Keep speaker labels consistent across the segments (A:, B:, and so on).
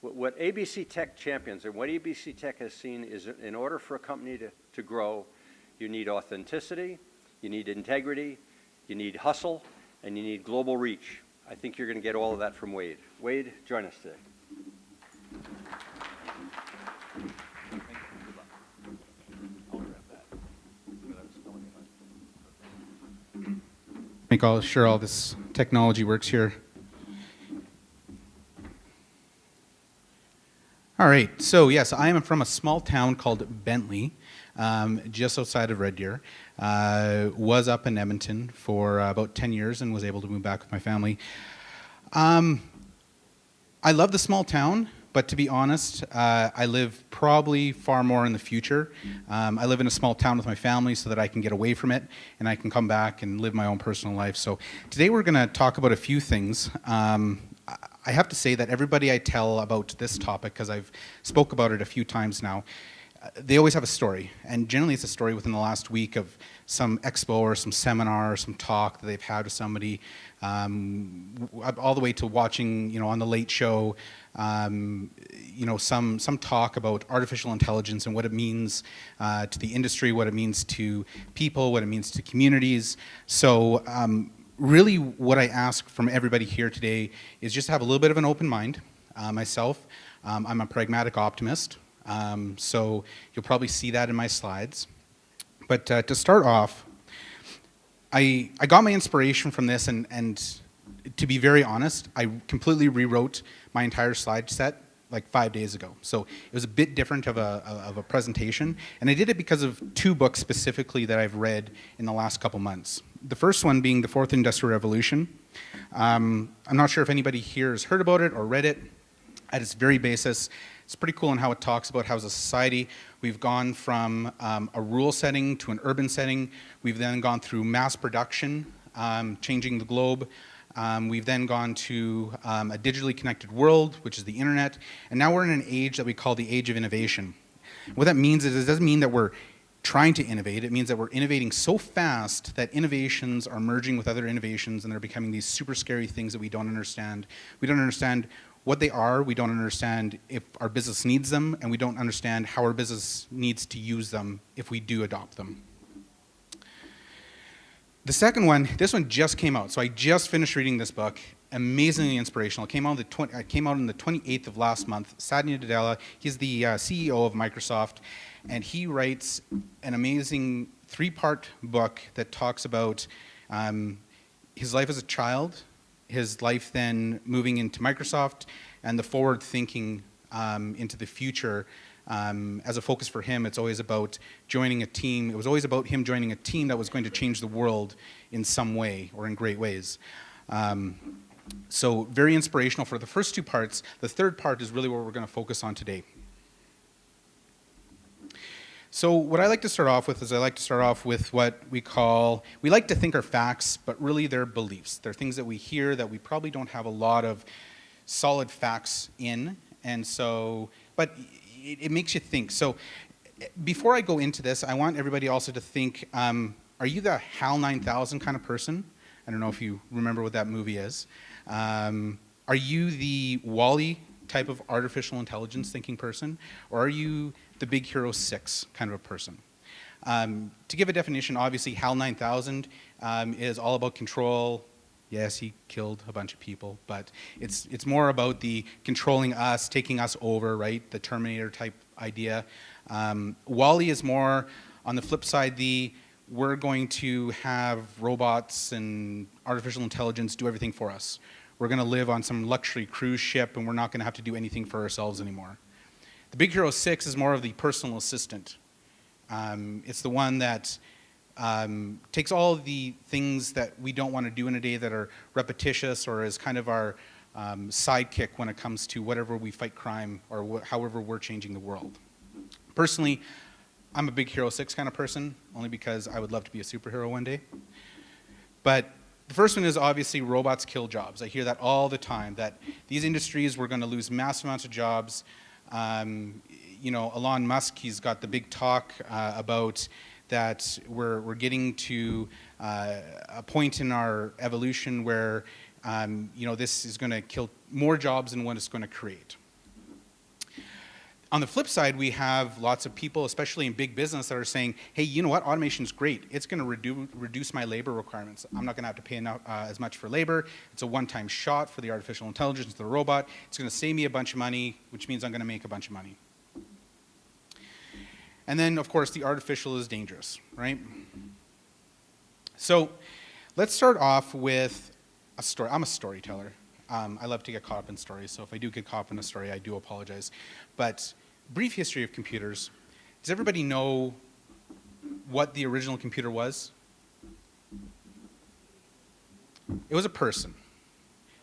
A: What ABC Tech champions and what ABC Tech has seen is in order for a company to grow, you need authenticity, you need integrity, you need hustle, and you need global reach. I think you're going to get all of that from Wade. Wade, join us today.
B: Make sure all this technology works here. All right, so yes, I am from a small town called Bentley, just outside of Red Deer. Was up in Edmonton for about 10 years and was able to move back with my family. I love the small town, but to be honest, I live probably far more in the future. I live in a small town with my family so that I can get away from it and I can come back and live my own personal life. So today we're going to talk about a few things. I have to say that everybody I tell about this topic, because I've spoke about it a few times now, they always have a story, and generally it's a story within the last week of some expo or some seminar or some talk that they've had with somebody, all the way to watching, on the Late Show, some talk about artificial intelligence and what it means to the industry, what it means to people, what it means to communities. So really what I ask from everybody here today is just to have a little bit of an open mind. Myself, I'm a pragmatic optimist. So you'll probably see that in my slides. But to start off, I got my inspiration from this, and to be very honest, I completely rewrote my entire slide set like 5 days ago. So it was a bit different of a presentation, and I did it because of two books specifically that I've read in the last couple months. The first one being The Fourth Industrial Revolution. I'm not sure if anybody here has heard about it or read it. At its very basis, it's pretty cool in how it talks about how as a society we've gone from a rural setting to an urban setting. We've then gone through mass production, changing the globe. We've then gone to a digitally connected world, which is the internet. And now we're in an age that we call the age of innovation. What that means is it doesn't mean that we're trying to innovate. It means that we're innovating so fast that innovations are merging with other innovations and they're becoming these super scary things that we don't understand. We don't understand what they are, we don't understand if our business needs them, and we don't understand how our business needs to use them if we do adopt them. The second one, this one just came out, so I just finished reading this book. Amazingly inspirational. It came out on the 28th of last month. Satya Nadella, he's the CEO of Microsoft, and he writes an amazing 3-part book that talks about his life as a child, his life then moving into Microsoft, and the forward thinking into the future. As a focus for him, it's always about joining a team. It was always about him joining a team that was going to change the world in some way or in great ways. So very inspirational for the first 2 parts. The third part is really what we're going to focus on today. So what I like to start off with is I like to start off with what we like to think are facts, but really they're beliefs. They're things that we hear that we probably don't have a lot of solid facts in, and so, but it makes you think. So before I go into this, I want everybody also to think, are you the HAL 9000 kind of person? I don't know if you remember what that movie is. Are you the WALL-E type of artificial intelligence thinking person, or are you the Big Hero 6 kind of a person? To give a definition, obviously HAL 9000 is all about control. Yes, he killed a bunch of people, but it's more about the controlling us, taking us over, right? The Terminator type idea. WALL-E is more on the flip side, we're going to have robots and artificial intelligence do everything for us. We're going to live on some luxury cruise ship and we're not going to have to do anything for ourselves anymore. The Big Hero 6 is more of the personal assistant. It's the one that takes all of the things that we don't want to do in a day that are repetitious or is kind of our sidekick when it comes to whatever we fight crime or however we're changing the world. Personally, I'm a Big Hero 6 kind of person, only because I would love to be a superhero one day. But the first one is obviously robots kill jobs. I hear that all the time, that these industries, we're going to lose massive amounts of jobs. Elon Musk, he's got the big talk about that we're getting to a point in our evolution where this is going to kill more jobs than what it's going to create. On the flip side, we have lots of people, especially in big business, that are saying, hey, you know what, automation is great. It's going to reduce my labor requirements. I'm not going to have to pay enough, as much for labor. It's a one-time shot for the artificial intelligence, the robot. It's going to save me a bunch of money, which means I'm going to make a bunch of money. And then, of course, the artificial is dangerous, right? So let's start off with a story. I'm a storyteller. I love to get caught up in stories, so if I do get caught up in a story, I do apologize. But brief history of computers. Does everybody know what the original computer was? It was a person.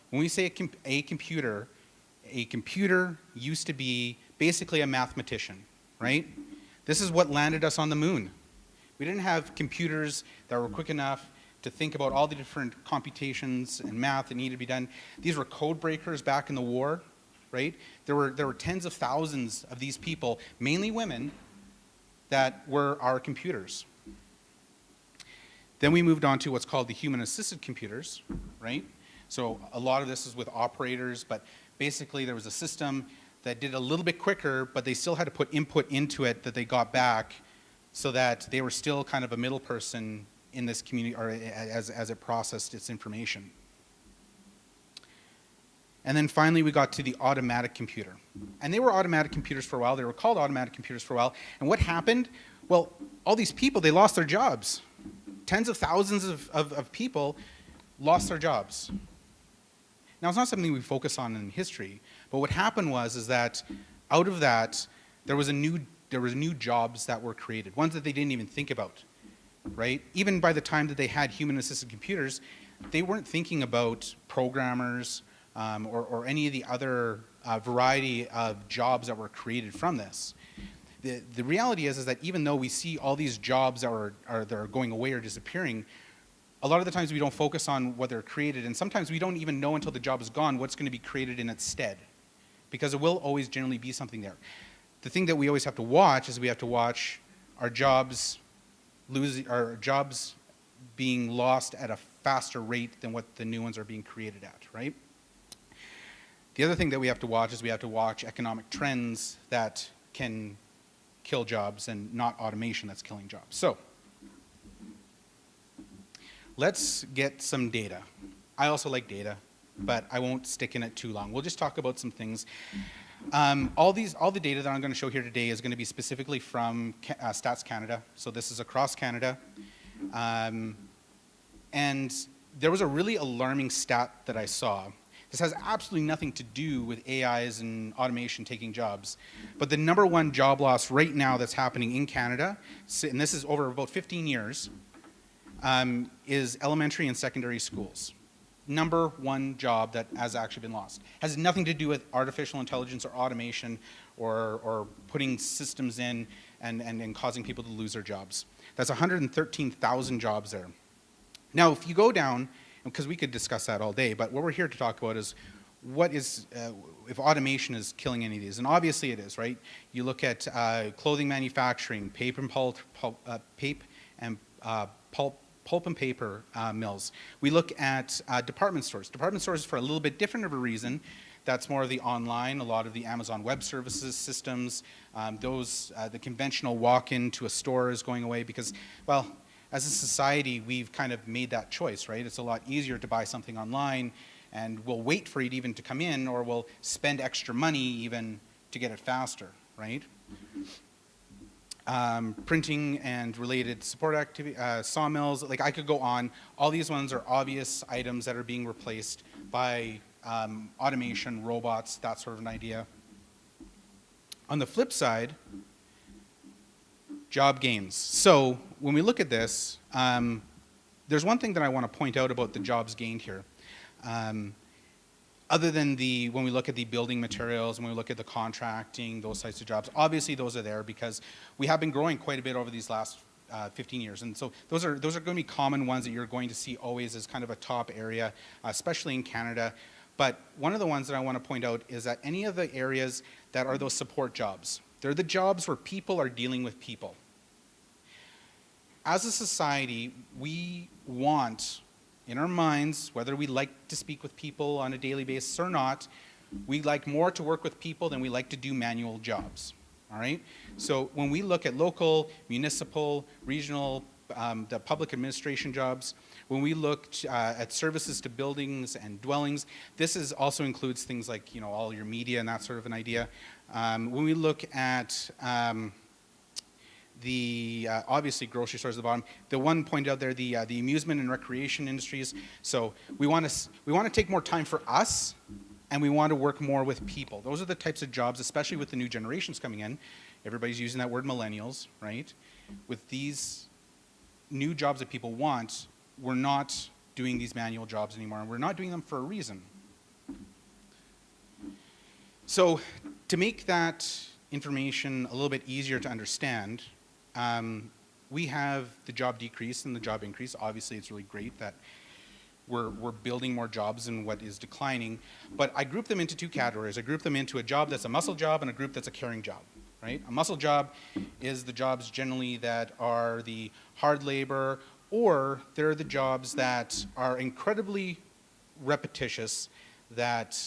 B: When we say a computer used to be basically a mathematician, right? This is what landed us on the moon. We didn't have computers that were quick enough to think about all the different computations and math that needed to be done. These were code breakers back in the war, right? There were tens of thousands of these people, mainly women, that were our computers. Then we moved on to what's called the human-assisted computers, right? So a lot of this is with operators, but basically there was a system that did a little bit quicker, but they still had to put input into it that they got back so that they were still kind of a middle person in this community, or as it processed its information. And then finally we got to the automatic computer. And they were automatic computers for a while. They were called automatic computers for a while. And what happened? Well, all these people, they lost their jobs. Tens of thousands of people lost their jobs. Now, it's not something we focus on in history, but what happened was that out of that, there was new jobs that were created, ones that they didn't even think about, right? Even by the time that they had human-assisted computers, they weren't thinking about programmers or any of the other variety of jobs that were created from this. The reality is that even though we see all these jobs that are going away or disappearing, a lot of the times we don't focus on what they're created, and sometimes we don't even know until the job is gone what's going to be created in its stead, because it will always generally be something there. The thing that we always have to watch is we have to watch our jobs being lost at a faster rate than what the new ones are being created at, right? The other thing that we have to watch is we have to watch economic trends that can kill jobs and not automation that's killing jobs. So let's get some data. I also like data, but I won't stick in it too long. We'll just talk about some things. All the data that I'm going to show here today is going to be specifically from Stats Canada. So this is across Canada. And there was a really alarming stat that I saw. This has absolutely nothing to do with AIs and automation taking jobs. But the #1 job loss right now that's happening in Canada, and this is over about 15 years, is elementary and secondary schools. #1 job that has actually been lost. Has nothing to do with artificial intelligence or automation or putting systems in and causing people to lose their jobs. That's 113,000 jobs there. Now, if you go down, because we could discuss that all day, but what we're here to talk about is what is, if automation is killing any of these, and obviously it is, right? You look at clothing manufacturing, paper and pulp and paper mills. We look at department stores. Department stores for a little bit different of a reason. That's more of the online, a lot of the Amazon Web Services systems. The conventional walk-in to a store is going away because, well, as a society, we've kind of made that choice, right? It's a lot easier to buy something online, and we'll wait for it even to come in, or we'll spend extra money even to get it faster, right? Printing and related support activity, sawmills, like I could go on. All these ones are obvious items that are being replaced by automation, robots, that sort of an idea. On the flip side, job gains. So when we look at this, there's one thing that I want to point out about the jobs gained here. Other than when we look at the building materials, when we look at the contracting, those types of jobs, obviously those are there because we have been growing quite a bit over these last 15 years. And so those are going to be common ones that you're going to see always as kind of a top area, especially in Canada. But one of the ones that I want to point out is that any of the areas that are those support jobs, they're the jobs where people are dealing with people. As a society, we want, in our minds, whether we like to speak with people on a daily basis or not, We like more to work with people than we like to do manual jobs, all right? So when we look at local, municipal, regional, the public administration jobs, when we look at services to buildings and dwellings, also includes things like, all your media and that sort of an idea. When we look at obviously grocery stores at the bottom, the one pointed out there, the amusement and recreation industries. So we want to take more time for us, and we want to work more with people. Those are the types of jobs, especially with the new generations coming in. Everybody's using that word millennials, right? With these new jobs that people want, we're not doing these manual jobs anymore, and we're not doing them for a reason. So to make that information a little bit easier to understand, we have the job decrease and the job increase. Obviously, it's really great that we're building more jobs in what is declining, but I group them into two categories. I group them into a job that's a muscle job and a group that's a caring job, right? A muscle job is the jobs generally that are the hard labor, or they're the jobs that are incredibly repetitious that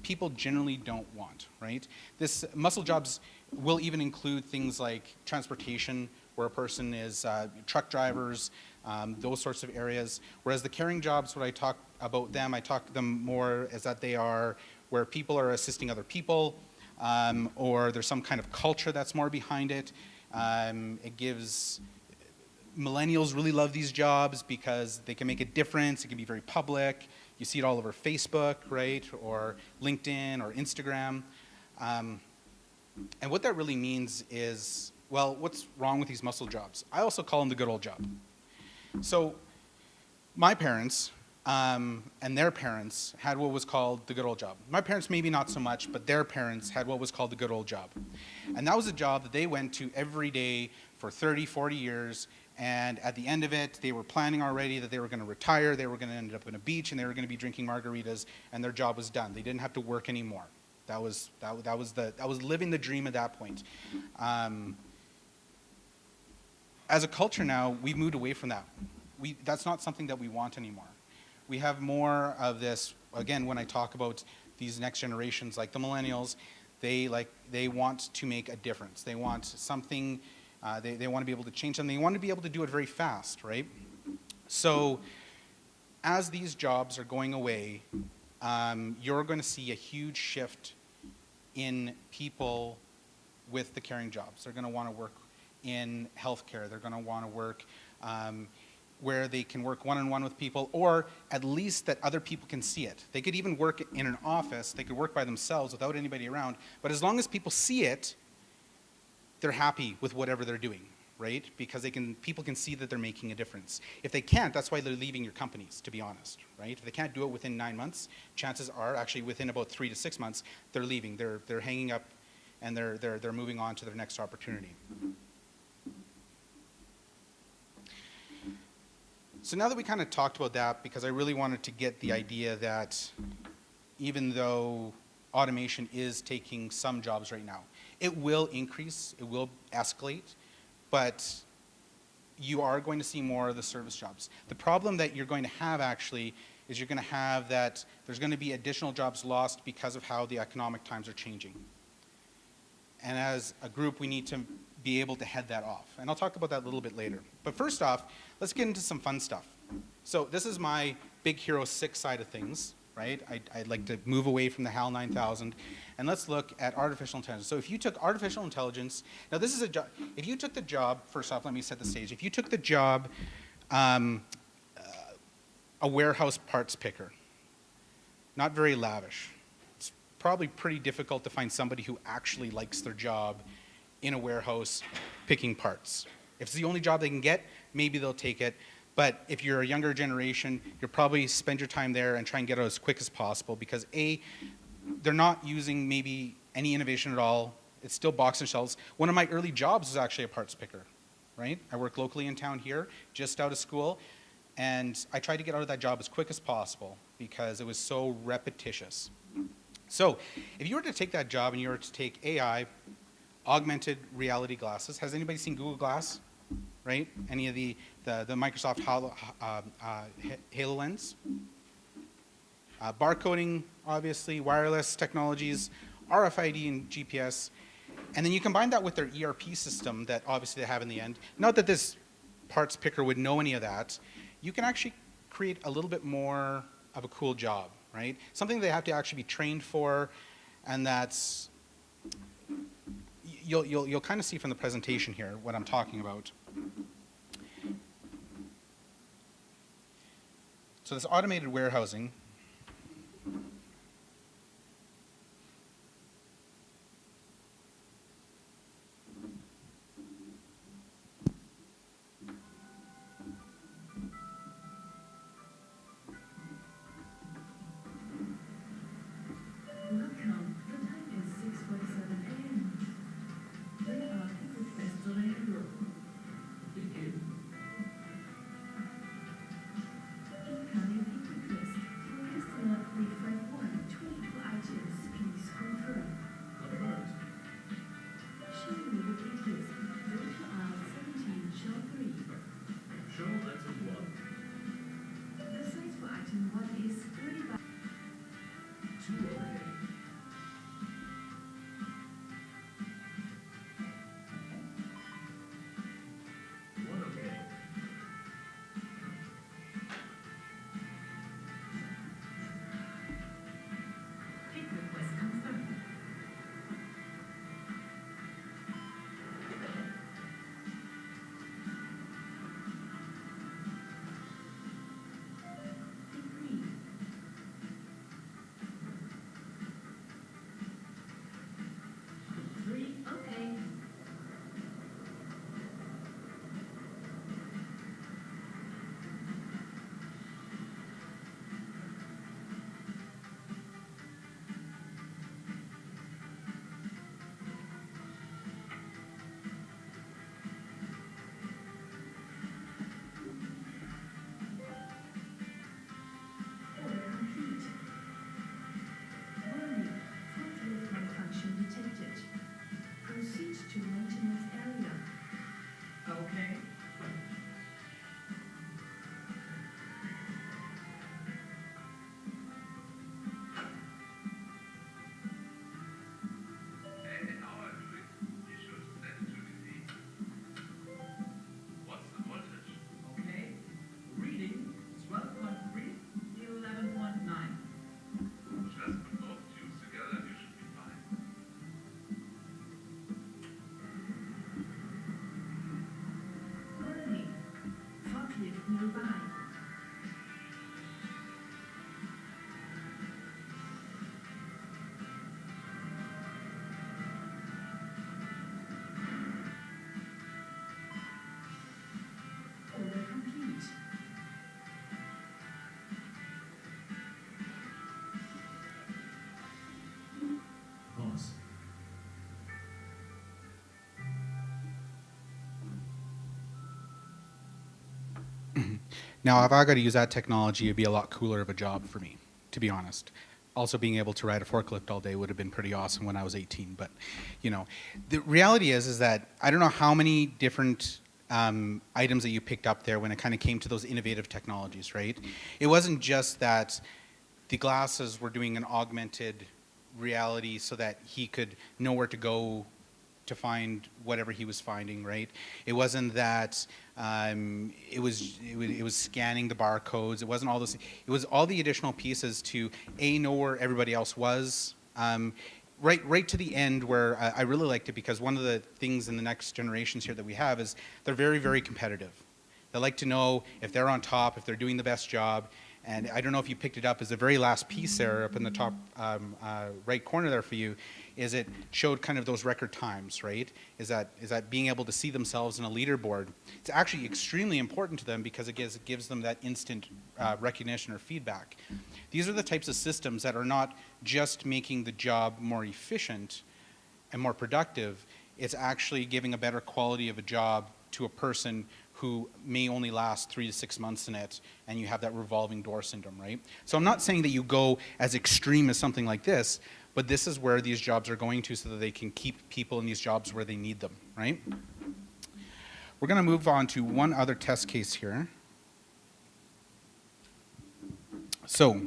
B: people generally don't want, right? This muscle jobs will even include things like transportation, where a person is truck drivers, those sorts of areas. Whereas the caring jobs, when I talk about them, I talk them more as that they are where people are assisting other people, or there's some kind of culture that's more behind it. It gives millennials really love these jobs because they can make a difference. It can be very public. You see it all over Facebook, right, or LinkedIn or Instagram. And what that really means is, well, what's wrong with these muscle jobs? I also call them the good old job. So my parents and their parents had what was called the good old job. My parents maybe not so much, but their parents had what was called the good old job. And that was a job that they went to every day for 30, 40 years. And at the end of it, they were planning already that they were going to retire, they were going to end up on a beach, and they were going to be drinking margaritas, and their job was done. They didn't have to work anymore. That was living the dream at that point. As a culture now, we've moved away from that. That's not something that we want anymore. We have more of this, again, when I talk about these next generations, like the millennials, they want to make a difference. They want something, they want to be able to change something. They want to be able to do it very fast, right? So as these jobs are going away, you're going to see a huge shift in people with the caring jobs. They're going to want to work in healthcare. They're going to want to work where they can work one-on-one with people, or at least that other people can see it. They could even work in an office. They could work by themselves without anybody around. But as long as people see it, they're happy with whatever they're doing, right? Because people can see that they're making a difference. If they can't, that's why they're leaving your companies, to be honest, right? If they can't do it within 9 months, chances are actually within about 3 to 6 months, they're leaving. They're hanging up, and they're moving on to their next opportunity. So now that we kind of talked about that, because I really wanted to get the idea that even though automation is taking some jobs right now, it will increase, it will escalate, but you are going to see more of the service jobs. The problem that you're going to have actually is you're going to have that there's going to be additional jobs lost because of how the economic times are changing. And as a group, we need to be able to head that off. And I'll talk about that a little bit later. But first off, let's get into some fun stuff. So this is my Big Hero 6 side of things, right? I'd like to move away from the HAL 9000, and let's look at artificial intelligence. So if you took artificial intelligence, now this is a job, if you took the job, first off, let me set the stage. If you took the job, a warehouse parts picker, not very lavish. It's probably pretty difficult to find somebody who actually likes their job in a warehouse picking parts. If it's the only job they can get, maybe they'll take it. But if you're a younger generation, you'll probably spend your time there and try and get out as quick as possible because A, they're not using maybe any innovation at all. It's still box and shelves. One of my early jobs was actually a parts picker, right? I work locally in town here, just out of school, and I tried to get out of that job as quick as possible because it was so repetitious. So if you were to take that job and you were to take AI, augmented reality glasses, has anybody seen Google Glass? Right? Any of the Microsoft HoloLens? barcoding, obviously, wireless technologies, RFID and GPS, and then you combine that with their ERP system that obviously they have in the end. Not that this parts picker would know any of that. You can actually create a little bit more of a cool job, right? Something they have to actually be trained for, and that's, you'll kind of see from the presentation here what I'm talking about. So this automated warehousing,
C: Welcome. The time is 6:47 a.m. There are pick requests available. Begin. Incoming pick request for customer 351. 22 items. Please confirm.
D: Confirmed.
C: Showing you the pick list. Go to aisle 17, show 3.
D: Show item 1.
C: The size for item 1 is 30 by
D: 2 okay. 1 okay.
C: pick request confirmed. Agreed. 3 okay. Order complete. Warning, forklift malfunction detected. Proceed to maintenance area.
D: Okay. Okay. Reading 12.3, 11.9.
C: Warning, forklift nearby. Order complete.
D: Pause.
B: now if I got to use that technology, it'd be a lot cooler of a job for me, to be honest. Also being able to ride a forklift all day would have been pretty awesome when I was 18, but the reality is that I don't know how many different items that you picked up there when it kind of came to those innovative technologies, right? It wasn't just that the glasses were doing an augmented reality so that he could know where to go to find whatever he was finding, right? It wasn't that it was scanning the barcodes. It wasn't all this. It was all the additional pieces to know where everybody else was. Right to the end where I really liked it, because one of the things in the next generations here that we have is they're very, very competitive. They like to know if they're on top, if they're doing the best job. And I don't know if you picked it up, as the very last piece there up in the top right corner there for you, is it showed kind of those record times, right? Is that being able to see themselves in a leaderboard. It's actually extremely important to them because it gives them that instant recognition or feedback. These are the types of systems that are not just making the job more efficient and more productive, it's actually giving a better quality of a job to a person who may only last 3 to 6 months in it, and you have that revolving door syndrome, right? So I'm not saying that you go as extreme as something like this, but this is where these jobs are going to so that they can keep people in these jobs where they need them, right? We're going to move on to one other test case here. So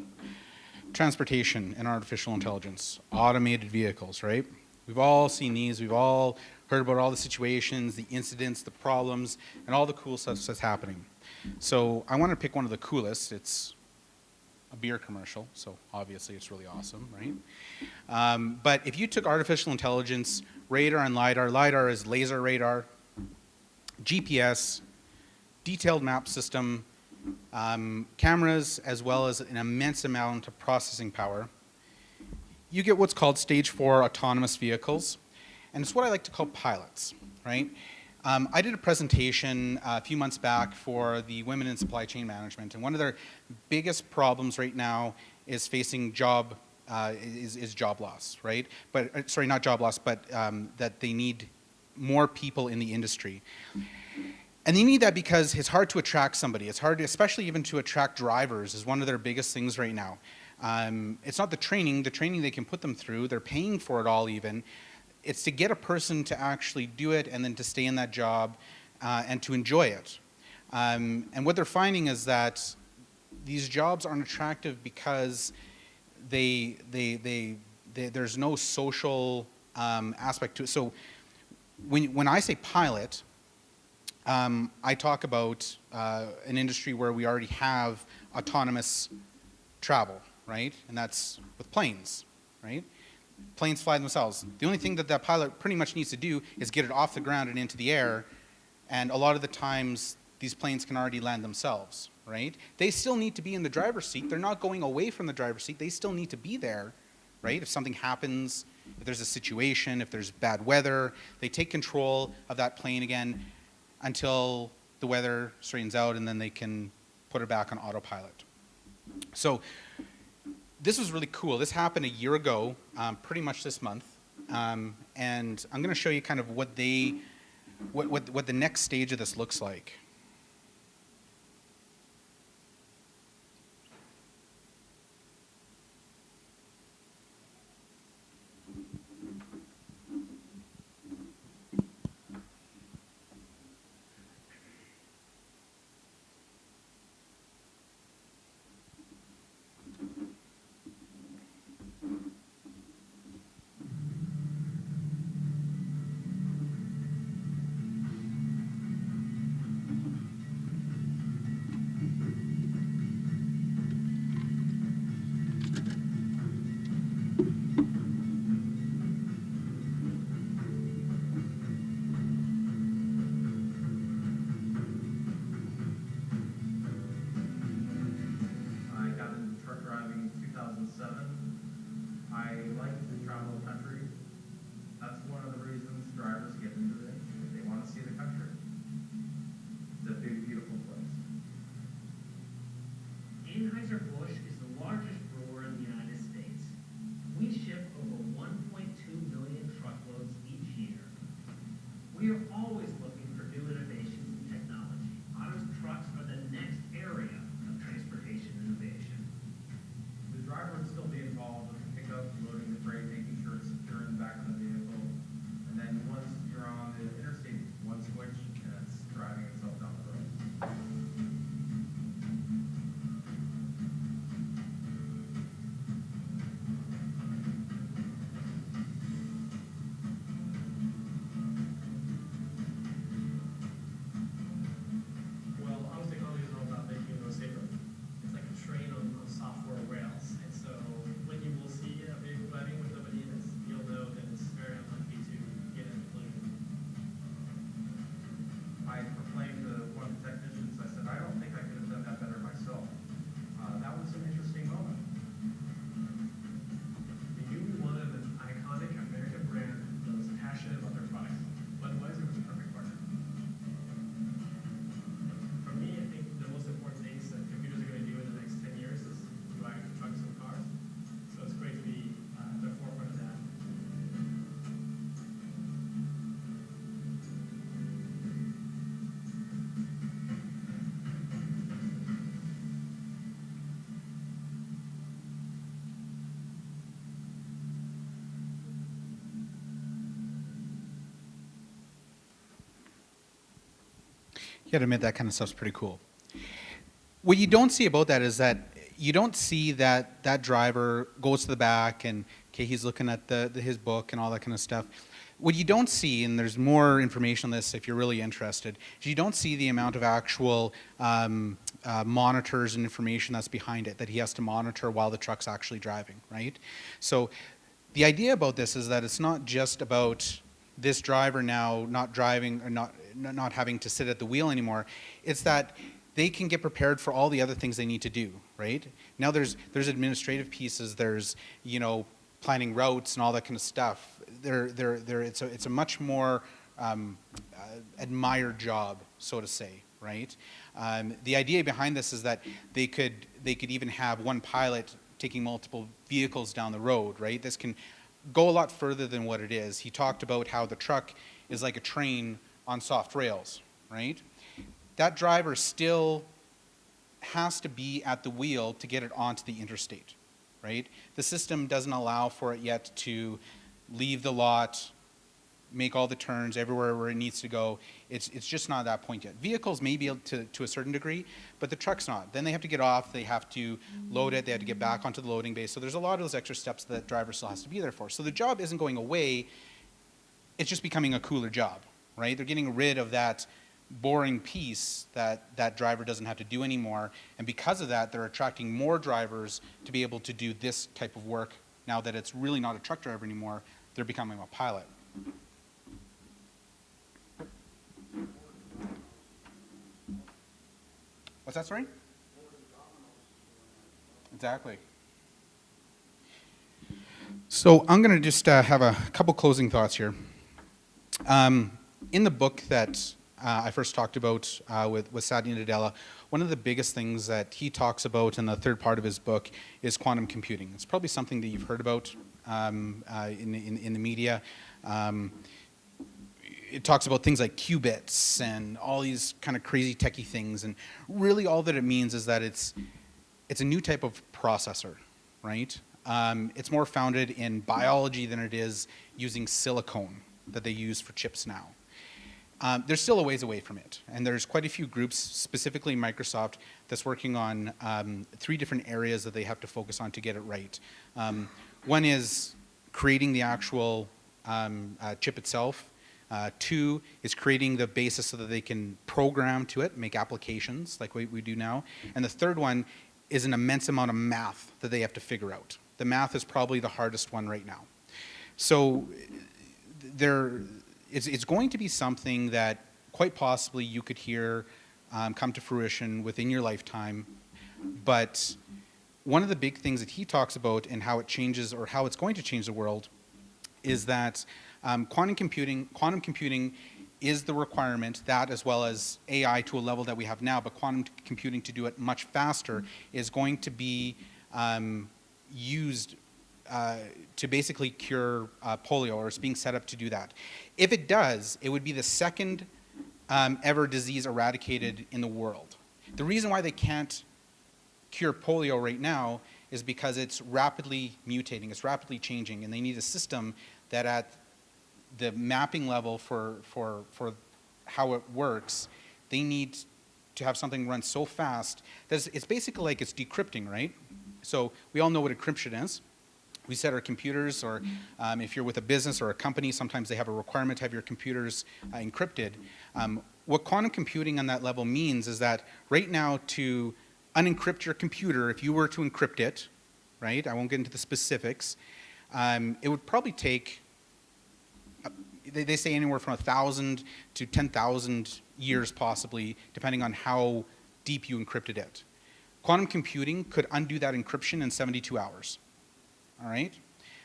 B: transportation and artificial intelligence, automated vehicles, right? We've all seen these. We've all heard about all the situations, the incidents, the problems, and all the cool stuff that's happening. So I want to pick one of the coolest. It's a beer commercial, so obviously it's really awesome, right? But if you took artificial intelligence, radar and LiDAR, LiDAR is laser radar, GPS, detailed map system, cameras, as well as an immense amount of processing power, you get what's called stage 4 autonomous vehicles, and it's what I like to call pilots, right? I did a presentation a few months back for the Women in Supply Chain Management, and one of their biggest problems right now is facing job loss, right? But sorry, not job loss, but that they need more people in the industry. And they need that because it's hard to attract somebody. It's hard, especially even to attract drivers, is one of their biggest things right now. It's not the training they can put them through. They're paying for it all even. It's to get a person to actually do it and then to stay in that job and to enjoy it. And what they're finding is that these jobs aren't attractive because there's no social aspect to it. So when I say pilot, I talk about an industry where we already have autonomous travel, right? And that's with planes, right? Planes fly themselves. The only thing that that pilot pretty much needs to do is get it off the ground and into the air, and a lot of the times these planes can already land themselves, right? They still need to be in the driver's seat. They're not going away from the driver's seat. They still need to be there, right? If something happens, if there's a situation, if there's bad weather, they take control of that plane again until the weather straightens out, and then they can put it back on autopilot. So this was really cool. This happened a year ago, pretty much this month, and I'm going to show you kind of what the next stage of this looks like.
E: I got into truck driving in 2007. I like to travel the country. That's one of the reasons drivers get into the industry. They want to see the country. It's a big, beautiful place.
F: Anheuser-Busch is the largest brewer in the United States. We ship over 1.2 million truckloads each year. We are always looking for new innovations in technology. Autonomous trucks are the next area of transportation innovation.
E: The driver would still be involved with the pickup, loading the freight, making sure it's secure in the back of the vehicle. And then once you're on the interstate, one switch, and it's driving itself down the road.
G: Well, autonomous technology is all about making the road safer. It's like a train on software rails. And so when you will see a vehicle driving with nobody in it, you'll know that it's very unlikely to get in a collision.
E: I proclaimed to one of the technicians, I said, I don't think I could have done that better myself. That was an interesting moment.
G: You wanted an iconic American brand that was passionate about their products. Budweiser was a perfect partner. For me, I think the most important things that computers are going to do in the next 10 years is driving trucks and cars. So it's great to be at the forefront of that.
B: You gotta admit that kind of stuff's pretty cool. What you don't see about that is that you don't see that driver goes to the back and, okay, he's looking at his book and all that kind of stuff. What you don't see, and there's more information on this if you're really interested, is you don't see the amount of actual monitors and information that's behind it that he has to monitor while the truck's actually driving, right? So the idea about this is that it's not just about this driver now not driving or not having to sit at the wheel anymore. It's that they can get prepared for all the other things they need to do, right? Now there's administrative pieces, there's, you know, planning routes and all that kind of stuff. It's a much more admired job, so to say, right? The idea behind this is that they could even have one pilot taking multiple vehicles down the road, right? This can go a lot further than what it is. He talked about how the truck is like a train on soft rails, right? That driver still has to be at the wheel to get it onto the interstate, right? The system doesn't allow for it yet to leave the lot, make all the turns everywhere where it needs to go. It's just not at that point yet. Vehicles may be able to a certain degree, but the truck's not. Then they have to get off, they have to load it, they have to get back onto the loading bay. So there's a lot of those extra steps that the driver still has to be there for. So the job isn't going away, it's just becoming a cooler job, right? They're getting rid of that boring piece that driver doesn't have to do anymore. And because of that, they're attracting more drivers to be able to do this type of work. Now that it's really not a truck driver anymore, they're becoming a pilot. What's that, sorry? Exactly. So I'm going to just have a couple closing thoughts here. In the book that I first talked about with Satya Nadella, one of the biggest things that he talks about in the third part of his book is quantum computing. It's probably something that you've heard about in the media. It talks about things like qubits and all these kind of crazy techie things, and really all that it means is that it's a new type of processor, right? It's more founded in biology than it is using silicone that they use for chips now. There's still a ways away from it, and there's quite a few groups, specifically Microsoft, that's working on 3 different areas that they have to focus on to get it right. One is creating the actual chip itself. 2 is creating the basis so that they can program to it, make applications like we do now. And the third one is an immense amount of math that they have to figure out. The math is probably the hardest one right now. So it's going to be something that quite possibly you could hear come to fruition within your lifetime. But one of the big things that he talks about and how it changes, or how it's going to change the world, is that quantum computing is the requirement, that as well as AI to a level that we have now, but quantum computing to do it much faster is going to be used to basically cure polio, or it's being set up to do that. If it does, it would be the second ever disease eradicated in the world. The reason why they can't cure polio right now is because it's rapidly mutating, it's rapidly changing, and they need a system that at the mapping level for how it works, they need to have something run so fast that it's basically like it's decrypting, right? So we all know what encryption is. We set our computers, or if you're with a business or a company, sometimes they have a requirement to have your computers encrypted. What quantum computing on that level means is that right now, to unencrypt your computer, if you were to encrypt it, right, I won't get into the specifics, it would probably take, they say anywhere from 1,000 to 10,000 years possibly, depending on how deep you encrypted it. Quantum computing could undo that encryption in 72 hours. All right?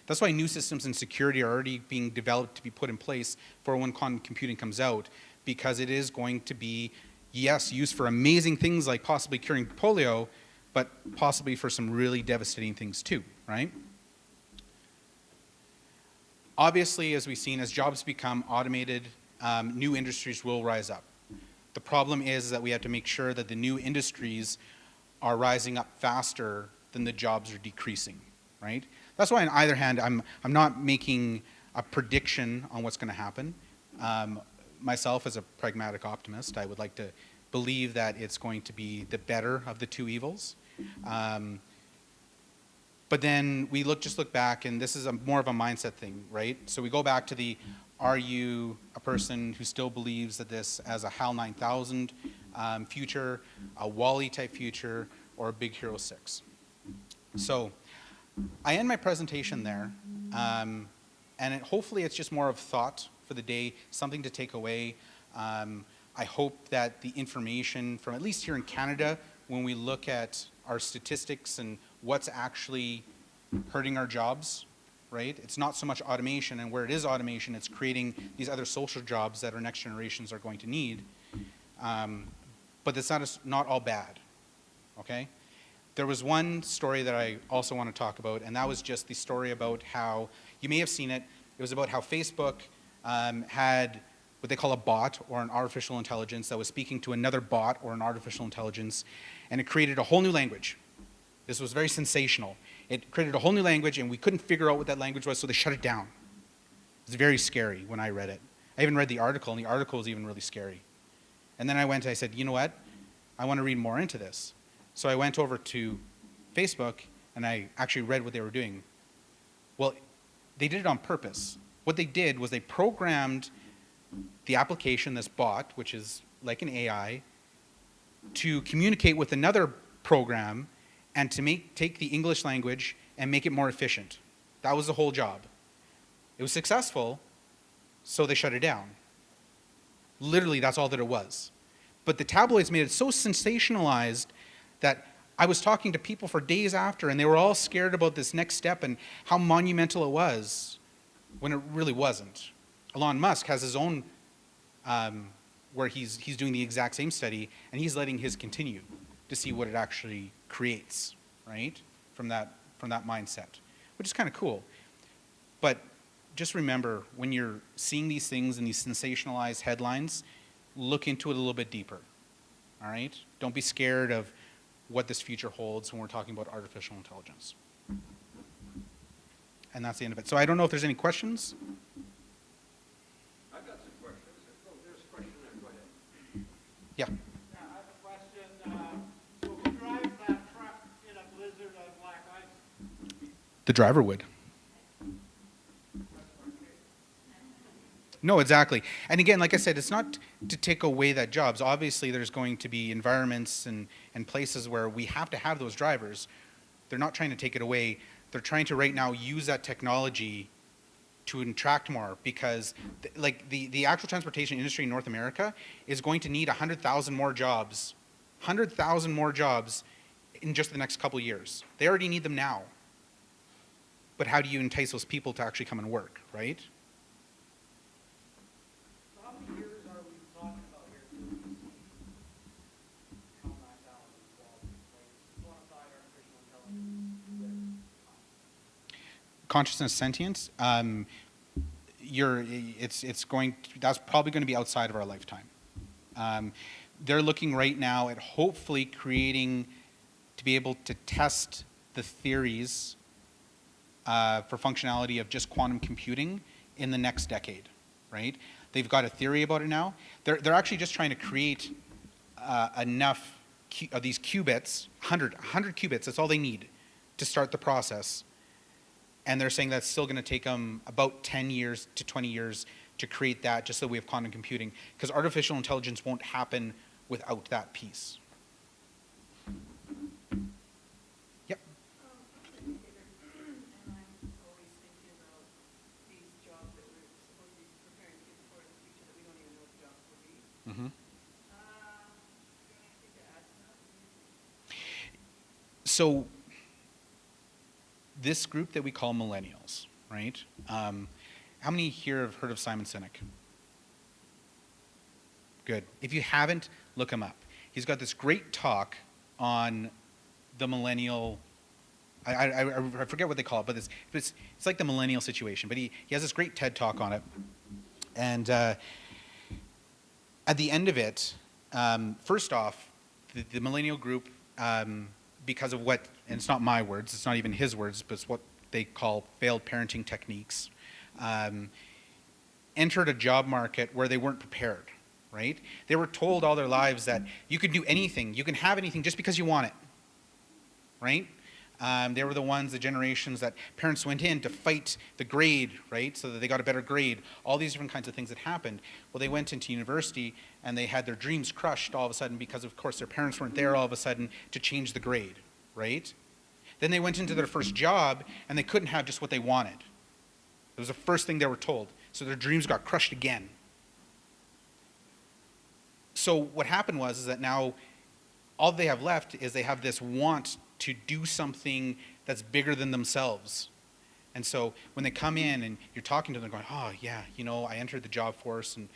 B: That's why new systems and security are already being developed to be put in place for when quantum computing comes out, because it is going to be, yes, used for amazing things like possibly curing polio, but possibly for some really devastating things too, right? Obviously, as we've seen, as jobs become automated, new industries will rise up. The problem is that we have to make sure that the new industries are rising up faster than the jobs are decreasing, right? That's why on either hand, I'm not making a prediction on what's going to happen. Myself, as a pragmatic optimist, I would like to believe that it's going to be the better of the two evils. But then we just look back, and this is more of a mindset thing, right? So we go back to the, are you a person who still believes that this as a HAL 9000 future, a Wall-E type future, or a Big Hero 6? So I end my presentation there, and hopefully it's just more of thought for the day, something to take away. I hope that the information from, at least here in Canada, when we look at our statistics and what's actually hurting our jobs, right? It's not so much automation, and where it is automation, it's creating these other social jobs that our next generations are going to need. But it's not all bad, okay? There was one story that I also want to talk about, and that was just the story about how, you may have seen it, it was about how Facebook had what they call a bot or an artificial intelligence that was speaking to another bot or an artificial intelligence, and it created a whole new language. This was very sensational. It created a whole new language, and we couldn't figure out what that language was, so they shut it down. It was very scary when I read it. I even read the article, and the article was even really scary. And then I said, you know what? I want to read more into this. So I went over to Facebook, and I actually read what they were doing. Well, they did it on purpose. What they did was they programmed the application, this bot, which is like an AI, to communicate with another program and to take the English language and make it more efficient. That was the whole job. It was successful, so they shut it down. Literally, that's all that it was. But the tabloids made it so sensationalized that I was talking to people for days after, and they were all scared about this next step and how monumental it was, when it really wasn't. Elon Musk has his own, where he's doing the exact same study, and he's letting his continue to see what it actually creates, right? From that mindset, which is kind of cool. But just remember, when you're seeing these things in these sensationalized headlines, look into it a little bit deeper, all right? Don't be scared of what this future holds when we're talking about artificial intelligence. And that's the end of it. So I don't know if there's any questions.
A: I've got some questions. Oh, there's a question there. Go ahead.
B: Yeah.
H: Yeah, I have a question. So who drives that truck in a blizzard of black ice?
B: The driver would. No, exactly. And again, like I said, it's not to take away that jobs. Obviously, there's going to be environments and places where we have to have those drivers. They're not trying to take it away. They're trying to right now use that technology to attract more, because the actual transportation industry in North America is going to need 100,000 more jobs, 100,000 more jobs in just the next couple of years. They already need them now. But how do you entice those people to actually come and work, right?
H: So how many years are we talking about here till we see how 9,000 equality, like quantified artificial intelligence?
B: Consciousness, sentience, that's probably going to be outside of our lifetime. They're looking right now at hopefully creating, to be able to test the theories for functionality of just quantum computing in the next decade, right? They've got a theory about it now. They're actually just trying to create enough of these qubits, 100 qubits, that's all they need to start the process. And they're saying that's still going to take them about 10 years to 20 years to create that, just so we have quantum computing, because artificial intelligence won't happen without that piece. Yep.
C: And I'm always thinking about these jobs that we're supposed to be preparing kids for in the future that we don't even know what jobs will be.
B: Mm-hmm.
C: Do you have anything to add to that?
B: So this group that we call millennials, right? How many here have heard of Simon Sinek? Good. If you haven't, look him up. He's got this great talk on the millennial, I forget what they call it, but it's like the millennial situation. But he has this great TED talk on it. And at the end of it, first off, the millennial group, because of what, and it's not my words, it's not even his words, but it's what they call failed parenting techniques, entered a job market where they weren't prepared, right? They were told all their lives that you can do anything, you can have anything just because you want it. right? They were the generations that parents went in to fight the grade, right, so that they got a better grade. All these different kinds of things that happened. Well, they went into university and they had their dreams crushed all of a sudden because, of course, their parents weren't there all of a sudden to change the grade, right? Then they went into their first job and they couldn't have just what they wanted. It was the first thing they were told. So their dreams got crushed again. So what happened was is that now all they have left is they have this want to do something that's bigger than themselves. And so when they come in and you're talking to them, they're going, oh yeah, you know, I entered the job force and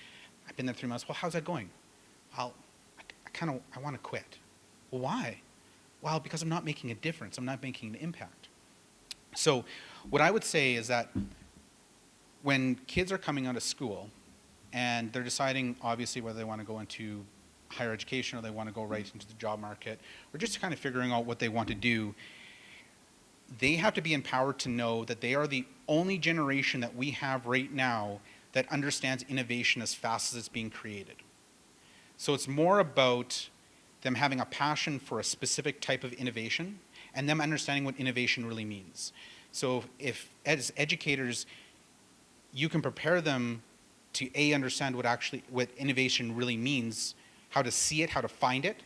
B: I've been there 3 months. Well, how's that going? Well, I want to quit. Well, why? Well, because I'm not making a difference. I'm not making an impact. So what I would say is that when kids are coming out of school and they're deciding, obviously, whether they want to go into higher education or they want to go right into the job market, or just kind of figuring out what they want to do, they have to be empowered to know that they are the only generation that we have right now that understands innovation as fast as it's being created. So it's more about them having a passion for a specific type of innovation and them understanding what innovation really means. So if as educators, you can prepare them to understand what innovation really means, how to see it, how to find it,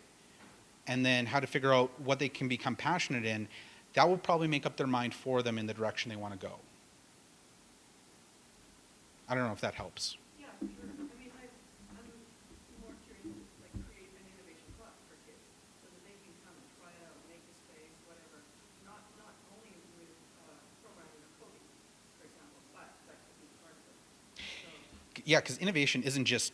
B: and then how to figure out what they can become passionate in, that will probably make up their mind for them in the direction they want to go. I don't know if that helps.
C: Yeah, sure. I mean, I'm more curious to like create an innovation club for kids so that they can come and try it out, make a space, whatever. Not only with programming or coding, for example, but that could be part of it. So,
B: Yeah, because innovation isn't just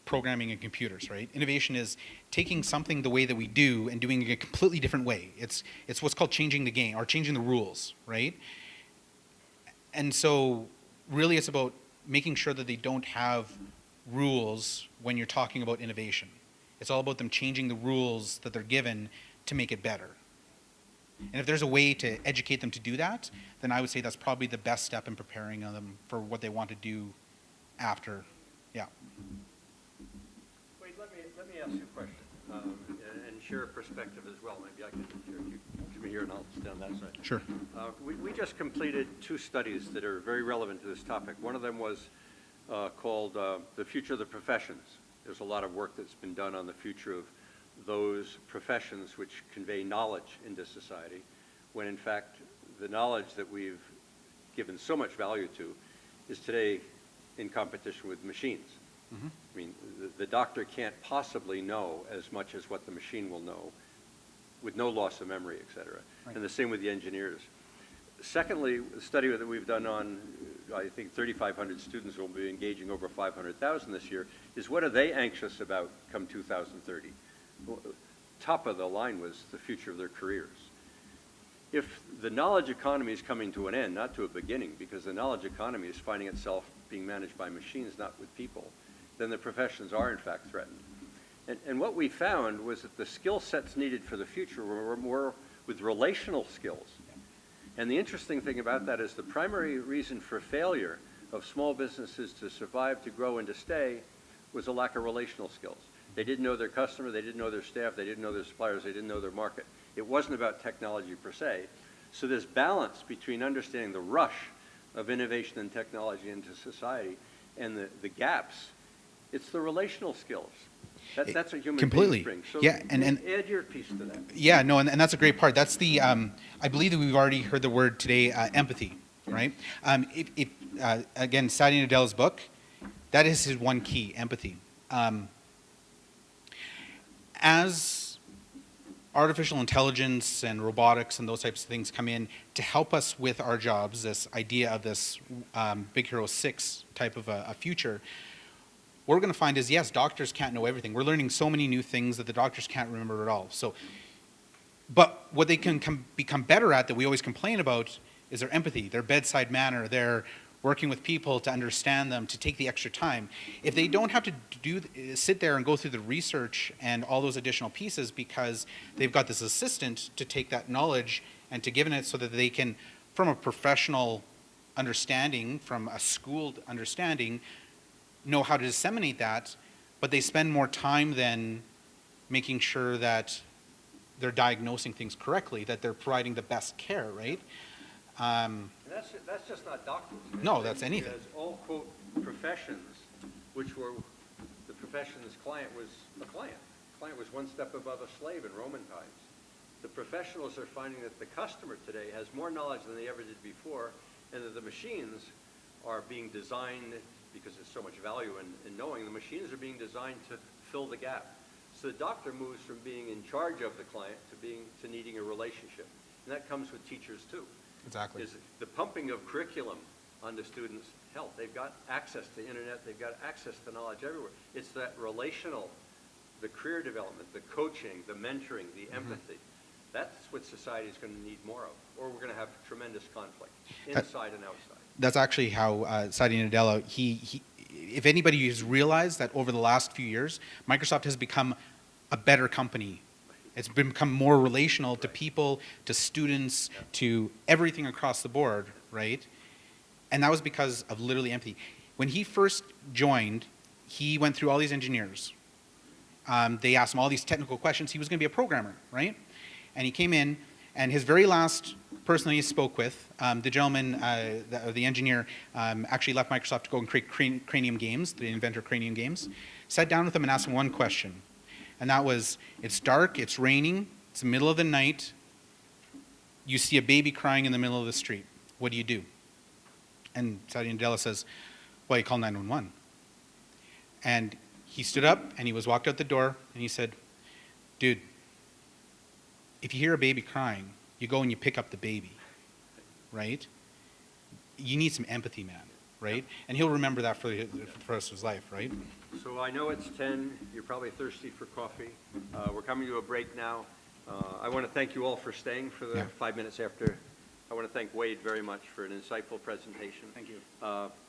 B: programming and computers, right? Innovation is taking something the way that we do and doing it a completely different way. It's what's called changing the game or changing the rules, right? And so really it's about making sure that they don't have rules when you're talking about innovation. It's all about them changing the rules that they're given to make it better. And if there's a way to educate them to do that, then I would say that's probably the best step in preparing them for what they want to do after. Yeah.
A: Wade, let me ask you a question and share a perspective as well. Maybe I can share. You come here and I'll stand on that side.
B: Sure.
A: We just completed 2 studies that are very relevant to this topic. One of them was called The Future of the Professions. There's a lot of work that's been done on the future of those professions which convey knowledge into society, when in fact the knowledge that we've given so much value to is today in competition with machines.
B: Mm-hmm.
A: I mean, the doctor can't possibly know as much as what the machine will know with no loss of memory, et cetera.
B: Right.
A: And the same with the engineers. Secondly, a study that we've done on, I think, 3,500 students will be engaging over 500,000 this year, is what are they anxious about come 2030? Well, top of the line was the future of their careers. If the knowledge economy is coming to an end, not to a beginning, because the knowledge economy is finding itself being managed by machines, not with people, then the professions are in fact threatened. And what we found was that the skill sets needed for the future were more with relational skills. And the interesting thing about that is the primary reason for failure of small businesses to survive, to grow, and to stay was a lack of relational skills. They didn't know their customer, they didn't know their staff, they didn't know their suppliers, they didn't know their market. It wasn't about technology per se. So this balance between understanding the rush of innovation and technology into society and the gaps, it's the relational skills. That's what human
B: Completely.
A: beings bring. So
B: Yeah, and
A: add your piece to that.
B: Yeah, no, and that's a great part. That's the, I believe that we've already heard the word today, empathy, right? Again, Satya Nadella's book, that is his one key, empathy. As artificial intelligence and robotics and those types of things come in to help us with our jobs, this idea of this Big Hero 6 type of a future, what we're going to find is, yes, doctors can't know everything. We're learning so many new things that the doctors can't remember at all. So, but what they can become better at that we always complain about is their empathy, their bedside manner, their working with people to understand them, to take the extra time. If they don't have to sit there and go through the research and all those additional pieces because they've got this assistant to take that knowledge and to give it so that they can, from a professional understanding, from a schooled understanding, know how to disseminate that, but they spend more time then making sure that they're diagnosing things correctly, that they're providing the best care, right?
A: And that's just not doctors.
B: No, that's anything.
A: As all, quote, professions, which were, the profession's client was a client. Client was one step above a slave in Roman times. The professionals are finding that the customer today has more knowledge than they ever did before, and that the machines are being designed, because there's so much value in knowing, the machines are being designed to fill the gap. So the doctor moves from being in charge of the client to needing a relationship. And that comes with teachers too.
B: Exactly.
A: Is the pumping of curriculum onto students' health. They've got access to internet, they've got access to knowledge everywhere. It's that relational, the career development, the coaching, the mentoring, the empathy. That's what society is going to need more of, or we're going to have tremendous conflict, inside and outside.
B: That's actually how Satya Nadella, if anybody has realized that over the last few years, Microsoft has become a better company. It's become more relational to people, to students, to everything across the board, right? And that was because of literally empathy. When he first joined, he went through all these engineers. They asked him all these technical questions. He was going to be a programmer, right? And he came in, and his very last person he spoke with, the gentleman, the engineer, actually left Microsoft to go and create Cranium Games, the inventor of Cranium Games, sat down with him and asked him one question. And that was, it's dark, it's raining, it's the middle of the night, you see a baby crying in the middle of the street. What do you do? And Satya Nadella says, well, you call 911. And he stood up and he walked out the door and he said, dude, if you hear a baby crying, you go and you pick up the baby, right? You need some empathy, man, right? And he'll remember that for the rest of his life, right?
A: So I know it's 10, you're probably thirsty for coffee. We're coming to a break now. I want to thank you all for staying for the 5 minutes after. I want to thank Wade very much for an insightful presentation.
B: Thank you.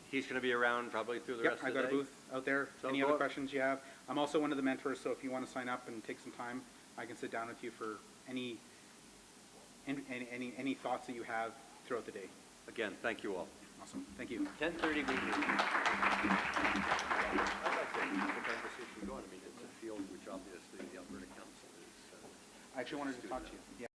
A: He's going to be around probably through the rest of the day.
B: I've got a booth out there.
A: So
B: Any
A: go
B: other
A: up.
B: questions you have? I'm also one of the mentors, so if you want to sign up and take some time, I can sit down with you for any thoughts that you have throughout the day.
A: Again, thank you all.
B: Awesome. Thank you.
A: 10:30 we meet. I'd like to keep the conversation going. I mean, it's a field which obviously the Alberta Council is.
B: I actually wanted to talk to you. Yeah.